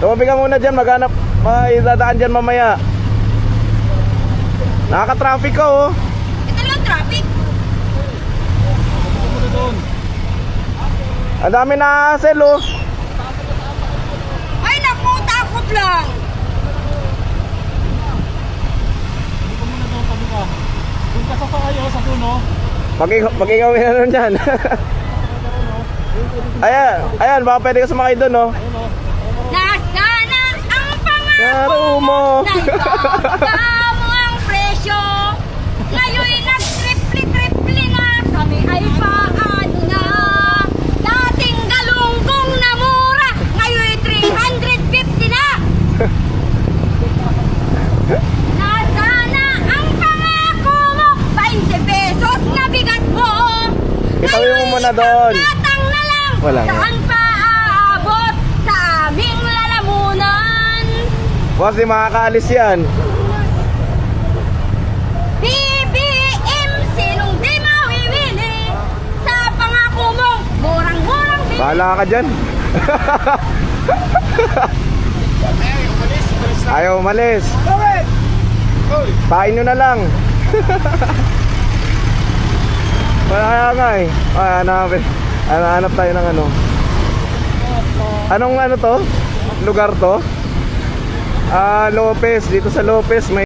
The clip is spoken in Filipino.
Tumabi ka muna dyan, maghanap. May dadaan dyan mamaya. Nakaka-traffic ka oh. Ito lang traffic. Ang dami na hassle oh. Ay naku, takot lang. Doon ka sa tayo, sa duno. Mag-ingawin na nun dyan. Ayan, baka pwede ka sumakay dun oh. Nasana ang Yaro pangako mo. Naibababa mo ang presyo. Ngayon'y nag-triple na. Kami ay paano na. Dating galunggong na mura, ngayon'y 350 na. Nasana ang pangako mo. 20 pesos na bigas mo. Itawin mo muna doon. Tatang na lang. Wala nga. Saan pa aabot sa aming lalamunan? Boss, di makakaalis yan. BBM, sinong di mawiwili sa pangako mong murang-murang bili. Bahala ka dyan. Ayaw umalis. Pain nyo na lang. Wala nga eh. Hanap tayo ng ano. Anong ano to? Lugar to? Lopez. Dito sa Lopez may